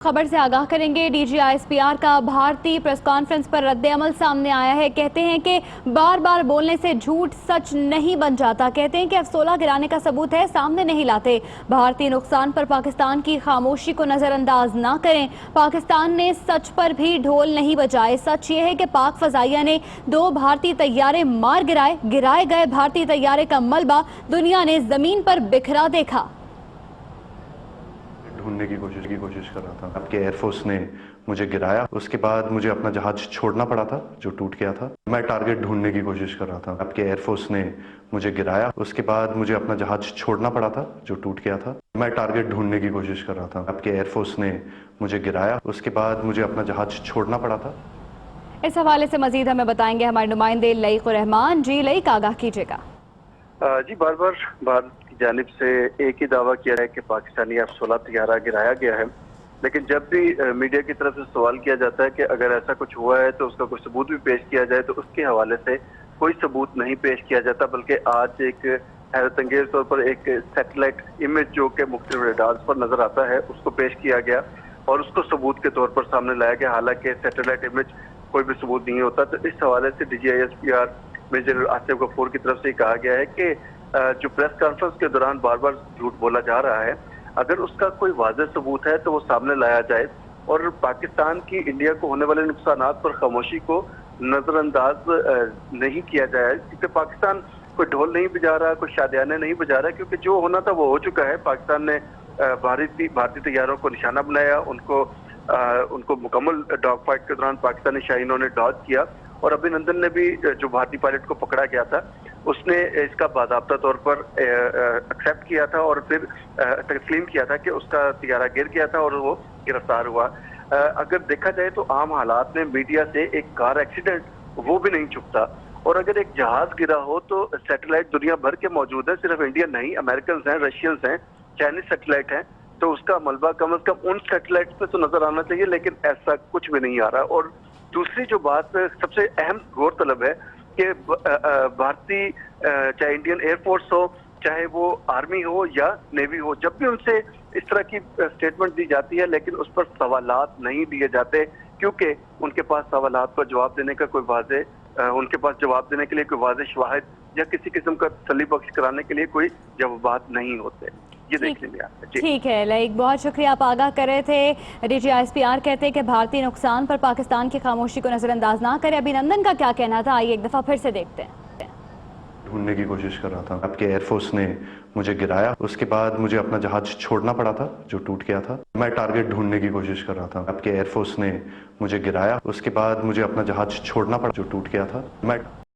खबर से आगाह करेंगे। DGISPR का भारतीय प्रेस कॉन्फ्रेंस पर रद्द-ए-अमल सामने आया है। कहते हैं कि बार बार बोलने से झूठ सच नहीं बन जाता। कहते हैं कि F-16 गिराने का सबूत है, सामने नहीं लाते। भारतीय नुकसान पर पाकिस्तान की खामोशी को नजरअंदाज ना करें। पाकिस्तान ने सच पर भी ढोल नहीं बजाए। सच ये है कि पाक फजाइया ने 2 भारतीय तैयारे मार गिराए गए भारतीय तैयारे का मलबा दुनिया ने जमीन पर बिखरा देखा। ढूंढने की कोशिश कर रहा था। आपके एयरफोर्स ने मुझे गिराया, उसके बाद मुझे अपना जहाज छोड़ना पड़ा था जो टूट गया था। मैं टारगेट ढूंढने की कोशिश कर रहा था। आपके एयरफोर्स ने मुझे गिराया, उसके बाद मुझे अपना जहाज छोड़ना पड़ा था जो टूट गया था। मैं टारगेट ढूंढने की कोशिश कर रहा था। आपके एयरफोर्स ने मुझे गिराया, उसके बाद मुझे अपना जहाज छोड़ना पड़ा था। इस हवाले से मजीद हमें बताएंगे हमारे नुमाइंदे लईक रहमान। जी लईक, आगाह कीजिएगा। जी, बार बार भारत की जानिब से एक ही दावा किया है कि पाकिस्तानी F-16 तैयारा गिराया गया है, लेकिन जब भी मीडिया की तरफ से सवाल किया जाता है कि अगर ऐसा कुछ हुआ है तो उसका कोई सबूत भी पेश किया जाए, तो उसके हवाले से कोई सबूत नहीं पेश किया जाता। बल्कि आज एक हैरत अंगेज तौर पर एक सैटेलाइट इमेज जो कि मुख्तलिफ रेडार्स पर नजर आता है उसको पेश किया गया और उसको सबूत के तौर पर सामने लाया गया। हालांकि सैटेलाइट इमेज कोई भी सबूत नहीं होता। तो इस हवाले से DGISPR मेजर आसिफ गफूर की तरफ से कहा गया है कि जो प्रेस कॉन्फ्रेंस के दौरान बार बार झूठ बोला जा रहा है, अगर उसका कोई वाज़ेह सबूत है तो वो सामने लाया जाए और पाकिस्तान की इंडिया को होने वाले नुकसानात पर खामोशी को नजरअंदाज नहीं किया जाए। क्योंकि पाकिस्तान कोई ढोल नहीं बजा रहा, कोई शादियाने नहीं बजा रहा, क्योंकि जो होना था वो हो चुका है। पाकिस्तान ने भारतीय तैयारों को निशाना बनाया, उनको मुकम्मल डॉग फाइट के दौरान पाकिस्तानी शाहीनों ने डॉज किया और अभिनंदन ने भी, जो भारतीय पायलट को पकड़ा गया था, उसने इसका बाज़ाब्ता तौर पर एक्सेप्ट किया था और फिर तस्लीम किया था कि उसका तैयारा गिर गया था और वो गिरफ्तार हुआ। अगर देखा जाए तो आम हालात में मीडिया से एक कार एक्सीडेंट वो भी नहीं छुपता, और अगर एक जहाज गिरा हो तो सैटेलाइट दुनिया भर के मौजूद है, सिर्फ इंडियन नहीं, अमेरिकन हैं, रशियंस हैं, चाइनीज सैटेलाइट हैं, तो उसका मलबा कम से कम उन सैटेलाइट पे तो नजर आना चाहिए, लेकिन ऐसा कुछ भी नहीं आ रहा। और दूसरी जो बात सबसे अहम गौर तलब है कि भारतीय, चाहे इंडियन एयरफोर्स हो, चाहे वो आर्मी हो या नेवी हो, जब भी उनसे इस तरह की स्टेटमेंट दी जाती है लेकिन उस पर सवालात नहीं दिए जाते, क्योंकि उनके पास सवालात पर जवाब देने का कोई उनके पास जवाब देने के लिए कोई वाज़ेह शवाहिद या किसी किस्म का तसल्ली बख्श कराने के लिए कोई जवाबात नहीं होते। ये देखने में आता है। ठीक है लाइक, बहुत शुक्रिया, आप आगाह कर रहे थे। DGISPR कहते हैं कि भारतीय नुकसान पर पाकिस्तान की खामोशी को नजरअंदाज ना करे। अभिनंदन का क्या कहना था, आइए एक दफा फिर से देखते हैं। ढूंढने की कोशिश कर रहा था। आपके एयरफोर्स ने मुझे गिराया, उसके बाद मुझे अपना जहाज छोड़ना पड़ा था जो टूट गया था। मैं टारगेट ढूंढने की कोशिश कर रहा था। आपके एयरफोर्स ने मुझे गिराया, उसके बाद मुझे अपना जहाज छोड़ना पड़ा जो टूट गया था। मैं